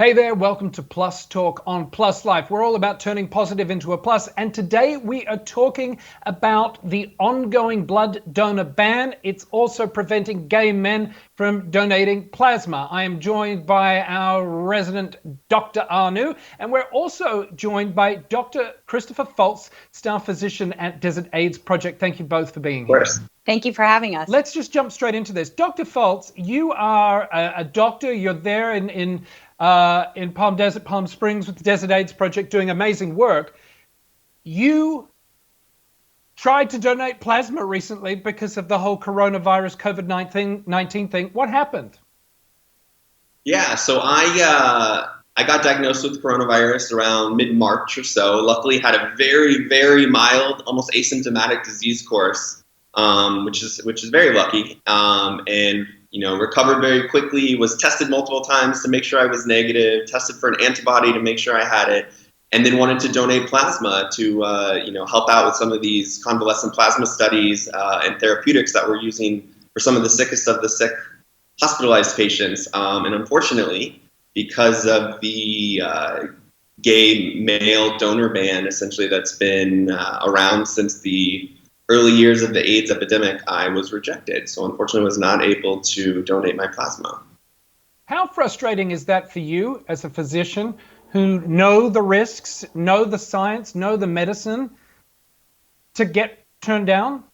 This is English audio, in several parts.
Hey there, welcome to Plus Talk on Plus Life. We're all about turning positive into a plus, and today we are talking about the ongoing blood donor ban. It's also preventing gay men from donating plasma. I am joined by our resident Dr. Anu, and we're also joined by Dr. Christopher Foltz, staff physician at Desert AIDS Project. Thank you both for being here. Thank you for having us. Let's just jump straight into this. Dr. Foltz, you are a doctor. You're there in Palm Desert, Palm Springs with the Desert AIDS Project doing amazing work. You tried to donate plasma recently because of the whole coronavirus COVID-19 thing. What happened? Yeah, so I got diagnosed with coronavirus around mid-March or so. Luckily had a very, very mild, almost asymptomatic disease course, which is very lucky. And recovered very quickly, was tested multiple times to make sure I was negative, tested for an antibody to make sure I had it, and then wanted to donate plasma to help out with some of these convalescent plasma studies and therapeutics that we're using for some of the sickest of the sick hospitalized patients. And unfortunately, because of the gay male donor ban, essentially that's been around since the early years of the AIDS epidemic, I was rejected. So unfortunately was not able to donate my plasma. How frustrating is that for you as a physician who know the risks, know the science, know the medicine, to get turned down?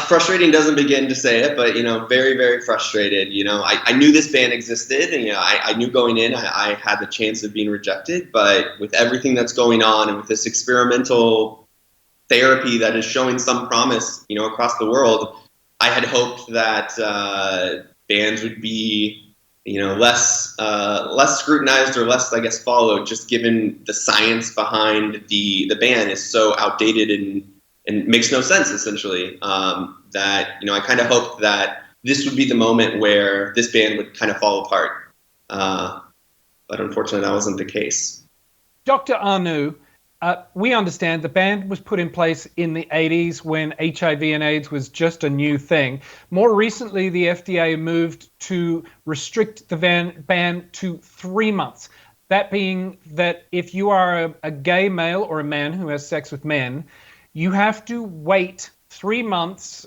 Frustrating doesn't begin to say it, but very, very frustrated. I knew this ban existed, and I knew going in I had the chance of being rejected. But with everything that's going on and with this experimental therapy that is showing some promise, across the world, I had hoped that bans would be, less scrutinized or less, I guess, followed, just given the science behind the ban is so outdated and makes no sense, essentially. That I kind of hoped that this would be the moment where this ban would kind of fall apart, but unfortunately, that wasn't the case. Dr. Anu, we understand the ban was put in place in the 80s when HIV and AIDS was just a new thing. More recently, the FDA moved to restrict the ban to 3 months. That being that if you are a gay male or a man who has sex with men, you have to wait 3 months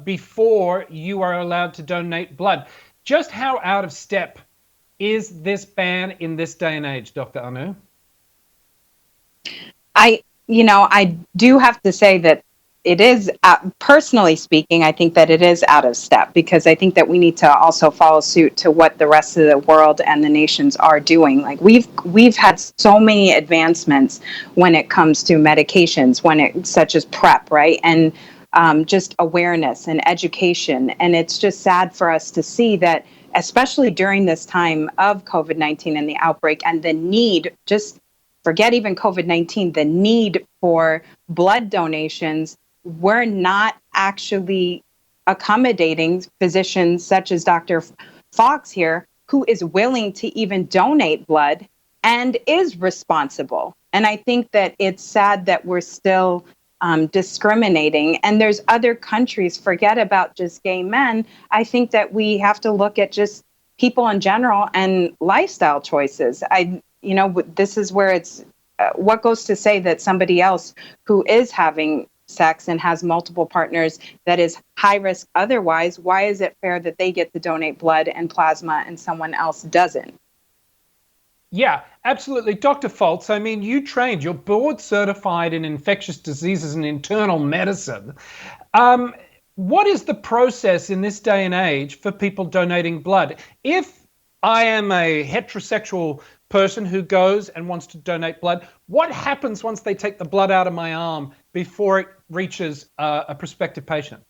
before you are allowed to donate blood. Just how out of step is this ban in this day and age, Dr. Anu? I do have to say that it is, personally speaking, I think that it is out of step, because I think that we need to also follow suit to what the rest of the world and the nations are doing. Like we've had so many advancements when it comes to medications, such as PrEP, right? And just awareness and education. And it's just sad for us to see that, especially during this time of COVID-19 and the outbreak and the need, just forget even COVID-19, the need for blood donations, we're not actually accommodating physicians such as Dr. Fox here, who is willing to even donate blood and is responsible. And I think that it's sad that we're still discriminating. And there's other countries, forget about just gay men. I think that we have to look at just people in general and lifestyle choices. This is where it's what goes to say that somebody else who is having sex and has multiple partners that is high risk otherwise, why is it fair that they get to donate blood and plasma and someone else doesn't? Yeah, absolutely. Dr. Foltz, I mean, you're board certified in infectious diseases and internal medicine. What is the process in this day and age for people donating blood? If I am a heterosexual person who goes and wants to donate blood, what happens once they take the blood out of my arm before it reaches a prospective patient?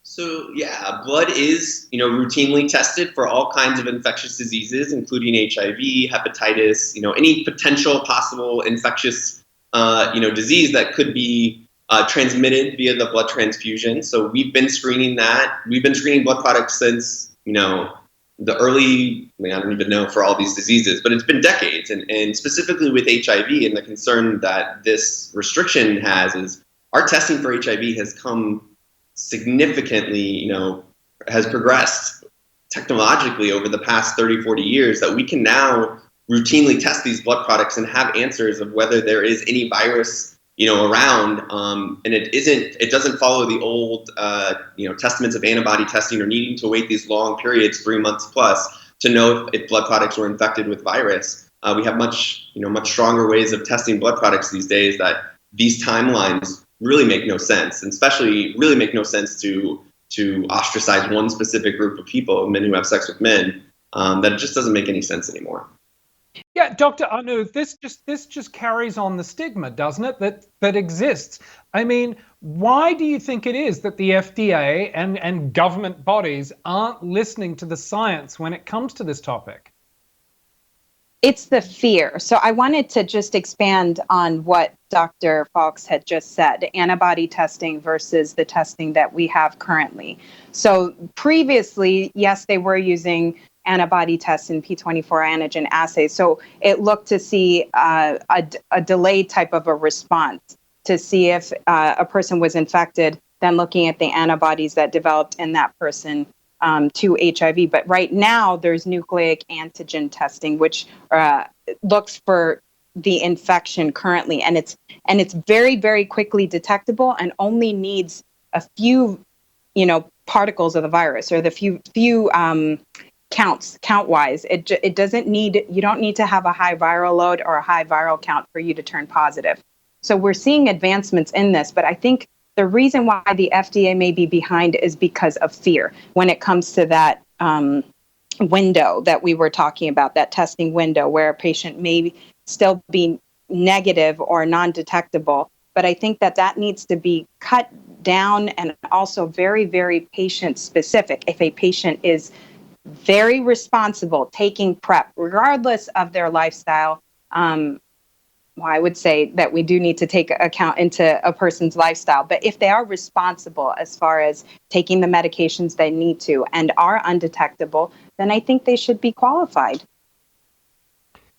So yeah, blood is routinely tested for all kinds of infectious diseases, including HIV, hepatitis, any potential possible infectious disease that could be transmitted via the blood transfusion. So we've been screening that. We've been screening blood products since the early, I don't even know for all these diseases, but it's been decades. And specifically with HIV, and the concern that this restriction has is our testing for HIV has come significantly, has progressed technologically over the past 30, 40 years that we can now routinely test these blood products and have answers of whether there is any virus, around. And it doesn't follow the old, testaments of antibody testing or needing to wait these long periods, 3 months plus, to know if blood products were infected with virus. We have much stronger ways of testing blood products these days that these timelines really make no sense, and especially really make no sense to ostracize one specific group of people, men who have sex with men, that it just doesn't make any sense anymore. Yeah, Dr. Anu, this just carries on the stigma, doesn't it, that exists? I mean, why do you think it is that the FDA and government bodies aren't listening to the science when it comes to this topic? It's the fear. So I wanted to just expand on what Dr. Fawkes had just said, antibody testing versus the testing that we have currently. So previously, yes, they were using antibody tests and P24 antigen assays. So it looked to see a delayed type of a response to see if a person was infected, then looking at the antibodies that developed in that person to HIV. But right now, there's nucleic antigen testing, which looks for the infection currently, and it's very, very quickly detectable and only needs a few, particles of the virus, or the few count-wise. It doesn't need, you don't need to have a high viral load or a high viral count for you to turn positive. So we're seeing advancements in this, but I think the reason why the FDA may be behind is because of fear when it comes to that window that we were talking about, that testing window where a patient may still be negative or non-detectable. But I think that needs to be cut down, and also very, very patient specific. If a patient is very responsible, taking PrEP, regardless of their lifestyle, I would say that we do need to take account into a person's lifestyle. But if they are responsible as far as taking the medications they need to and are undetectable, then I think they should be qualified.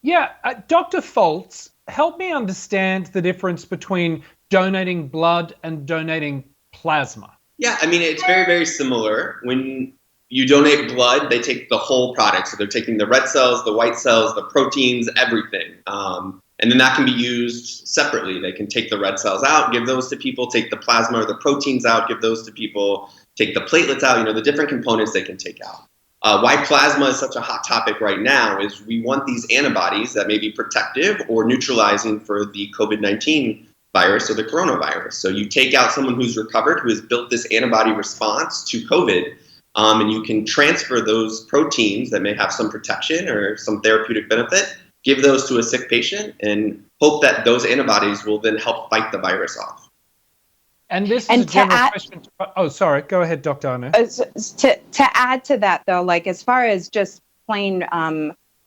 Yeah, Dr. Foltz, help me understand the difference between donating blood and donating plasma. Yeah, I mean, it's very, very similar. When you donate blood, they take the whole product. So they're taking the red cells, the white cells, the proteins, everything. And then that can be used separately. They can take the red cells out, give those to people, take the plasma or the proteins out, give those to people, take the platelets out, the different components they can take out. Why plasma is such a hot topic right now is we want these antibodies that may be protective or neutralizing for the COVID-19 virus or the coronavirus. So you take out someone who's recovered, who has built this antibody response to COVID, and you can transfer those proteins that may have some protection or some therapeutic benefit, give those to a sick patient, and hope that those antibodies will then help fight the virus off. And this is a general question. Oh, sorry. Go ahead, Dr. Anu. To add to that, though, like as far as just plain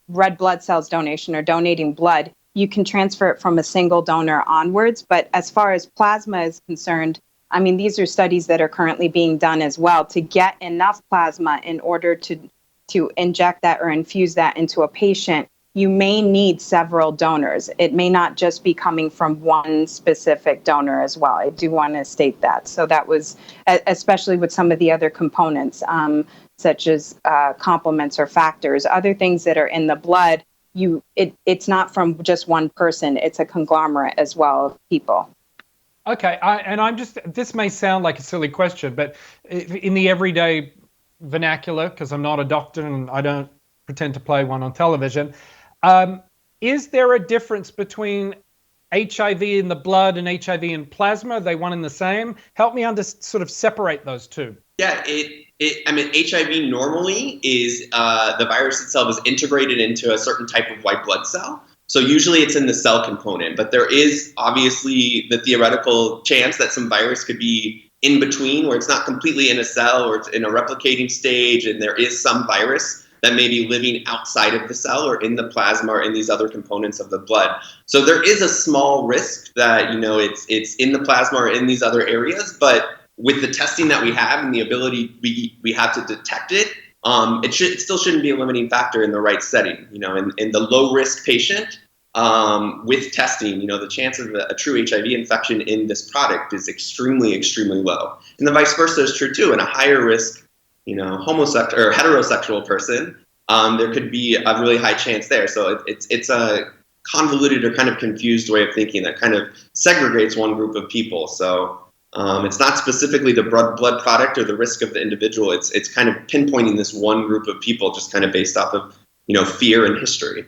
red blood cells donation or donating blood, you can transfer it from a single donor onwards. But as far as plasma is concerned, I mean, these are studies that are currently being done as well to get enough plasma in order to inject that or infuse that into a patient. You may need several donors. It may not just be coming from one specific donor as well. I do want to state that. So that was, especially with some of the other components, such as complements or factors, other things that are in the blood, it's not from just one person. It's a conglomerate as well of people. Okay, this may sound like a silly question, but in the everyday vernacular, because I'm not a doctor and I don't pretend to play one on television, is there a difference between HIV in the blood and HIV in plasma? Are they one and the same? Help me sort of separate those two. Yeah, HIV normally is the virus itself is integrated into a certain type of white blood cell. So usually it's in the cell component, but there is obviously the theoretical chance that some virus could be in between, where it's not completely in a cell or it's in a replicating stage, and there is some virus that may be living outside of the cell or in the plasma or in these other components of the blood. So there is a small risk that it's in the plasma or in these other areas, but with the testing that we have and the ability we have to detect it, it still shouldn't be a limiting factor in the right setting. In the low risk patient, with testing, the chance of a true HIV infection in this product is extremely, extremely low. And the vice versa is true too. In a higher risk homosexual or heterosexual person, there could be a really high chance there. So it's a convoluted or kind of confused way of thinking that kind of segregates one group of people. So it's not specifically the blood product or the risk of the individual. It's kind of pinpointing this one group of people just kind of based off of fear and history.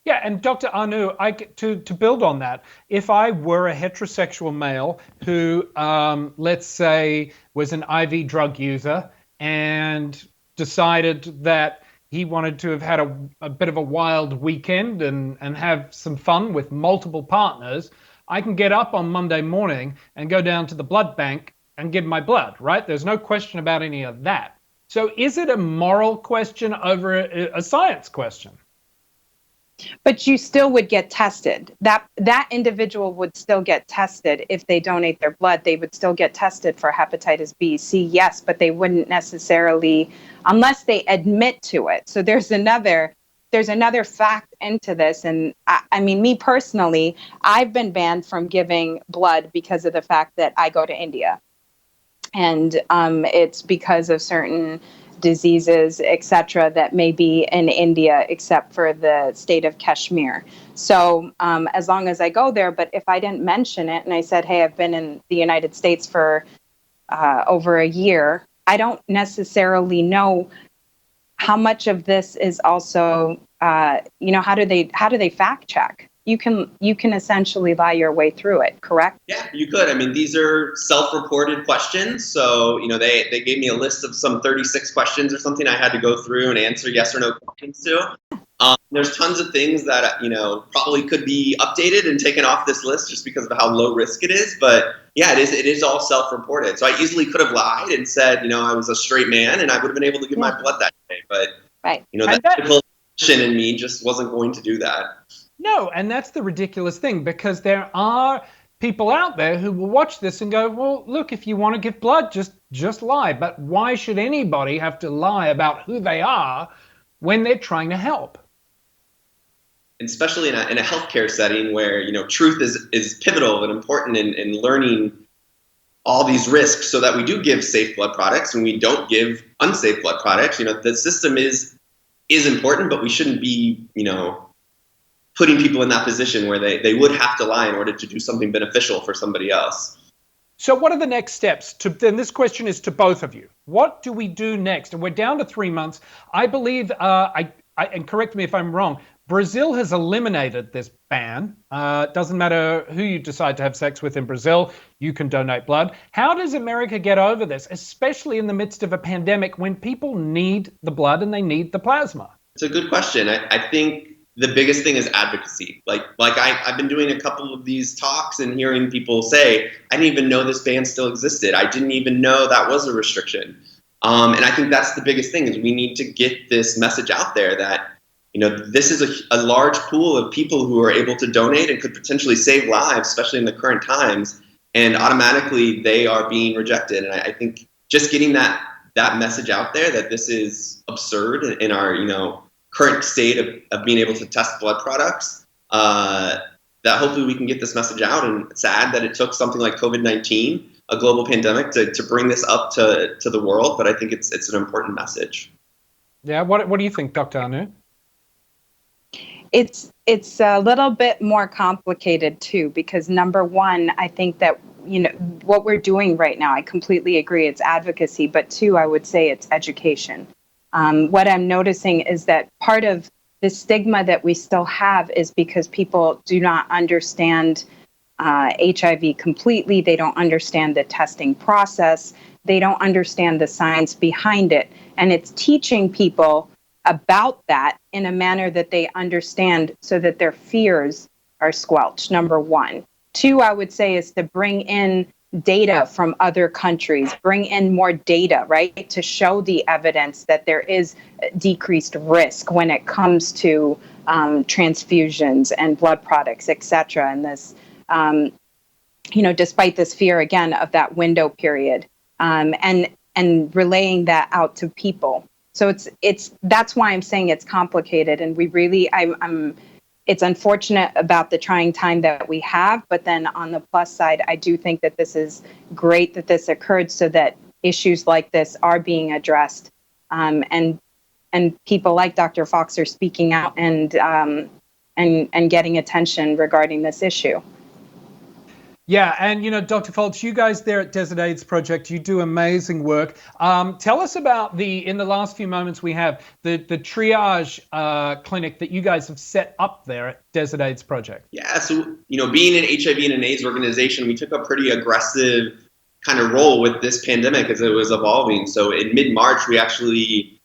Yeah, and Dr. Anu, to build on that, if I were a heterosexual male who, let's say, was an IV drug user and decided that he wanted to have had a bit of a wild weekend and have some fun with multiple partners, I can get up on Monday morning and go down to the blood bank and give my blood, right? There's no question about any of that. So is it a moral question over a science question? But you still would get tested. That individual would still get tested if they donate their blood. They would still get tested for hepatitis B, C, yes, but they wouldn't necessarily, unless they admit to it. So there's another fact into this. And I mean, me personally, I've been banned from giving blood because of the fact that I go to India. And it's because of certain diseases, etc., that may be in India, except for the state of Kashmir. So as long as I go there, but if I didn't mention it and I said, hey, I've been in the United States for over a year, I don't necessarily know how much of this is also, how do they fact check? You can essentially lie your way through it, correct? Yeah, you could. I mean, these are self-reported questions. So, they gave me a list of some 36 questions or something I had to go through and answer yes or no questions to. There's tons of things that, probably could be updated and taken off this list just because of how low risk it is. But yeah, it is all self-reported. So I easily could have lied and said, I was a straight man and I would have been able to give my blood that day. But, right. That ethical position in me just wasn't going to do that. No, and that's the ridiculous thing, because there are people out there who will watch this and go, well, look, if you want to give blood, just lie. But why should anybody have to lie about who they are when they're trying to help? Especially in a healthcare setting where, truth is pivotal and important in learning all these risks so that we do give safe blood products and we don't give unsafe blood products. The system is important, but we shouldn't be, putting people in that position where they would have to lie in order to do something beneficial for somebody else. So what are the next steps? Then this question is to both of you. What do we do next? And we're down to 3 months. I believe, and correct me if I'm wrong, Brazil has eliminated this ban. Doesn't matter who you decide to have sex with in Brazil, you can donate blood. How does America get over this, especially in the midst of a pandemic when people need the blood and they need the plasma? It's a good question. I think the biggest thing is advocacy. Like I've been doing a couple of these talks and hearing people say, I didn't even know this ban still existed. I didn't even know that was a restriction. And I think that's the biggest thing is we need to get this message out there that, this is a large pool of people who are able to donate and could potentially save lives, especially in the current times. And automatically they are being rejected. And I think just getting that message out there that this is absurd in our, current state of being able to test blood products, that hopefully we can get this message out. And it's sad that it took something like COVID-19, a global pandemic, to bring this up to the world, but I think it's an important message. Yeah, what do you think, Dr. Anu? It's a little bit more complicated too, because number one, I think that what we're doing right now, I completely agree, it's advocacy, but two, I would say it's education. What I'm noticing is that part of the stigma that we still have is because people do not understand HIV completely. They don't understand the testing process. They don't understand the science behind it. And it's teaching people about that in a manner that they understand so that their fears are squelched, number one. Two, I would say, is to bring in data from other countries, bring in more data, right, to show the evidence that there is decreased risk when it comes to transfusions and blood products, et cetera. And this, despite this fear, again, of that window period, and relaying that out to people. So that's why I'm saying it's complicated, and we really, it's unfortunate about the trying time that we have, but then on the plus side, I do think that this is great that this occurred so that issues like this are being addressed, and people like Dr. Fox are speaking out and getting attention regarding this issue. Yeah, and Dr. Foltz, you guys there at Desert AIDS Project, you do amazing work. Tell us about in the last few moments we have, the triage clinic that you guys have set up there at Desert AIDS Project. Yeah, so being an HIV and an AIDS organization, we took a pretty aggressive kind of role with this pandemic as it was evolving. So in mid-March, we actually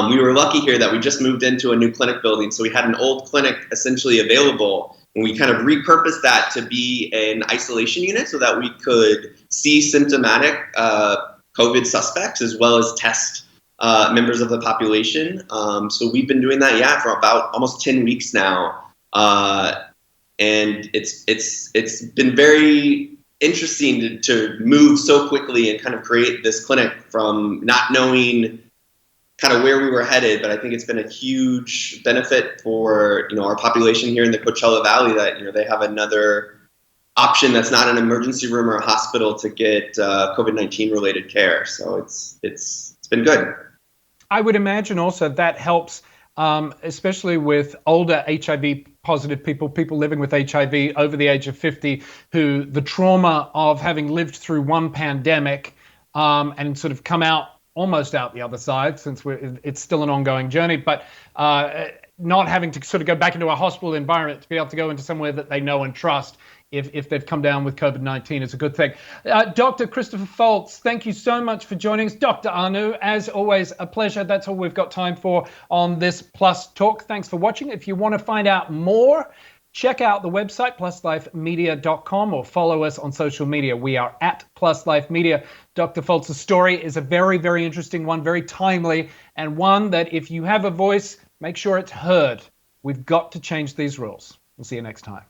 we were lucky here that we just moved into a new clinic building. So we had an old clinic essentially available. And we kind of repurposed that to be an isolation unit so that we could see symptomatic COVID suspects as well as test members of the population. So we've been doing that, for about almost 10 weeks now. And it's been very interesting to move so quickly and kind of create this clinic from not knowing kind of where we were headed, but I think it's been a huge benefit for our population here in the Coachella Valley that they have another option that's not an emergency room or a hospital to get COVID-19 related care. So it's been good. I would imagine also that helps, especially with older HIV positive people living with HIV over the age of 50, who the trauma of having lived through one pandemic and sort of come out almost out the other side, since it's still an ongoing journey, but not having to sort of go back into a hospital environment, to be able to go into somewhere that they know and trust if they've come down with COVID-19 is a good thing. Dr. Christopher Foltz, thank you so much for joining us. Dr. Anu, as always, a pleasure. That's all we've got time for on this Plus Talk. Thanks for watching. If you want to find out more, check out the website, pluslifemedia.com, or follow us on social media. We are at Plus Life Media. Dr. Foltz's story is a very, very interesting one, very timely, and one that if you have a voice, make sure it's heard. We've got to change these rules. We'll see you next time.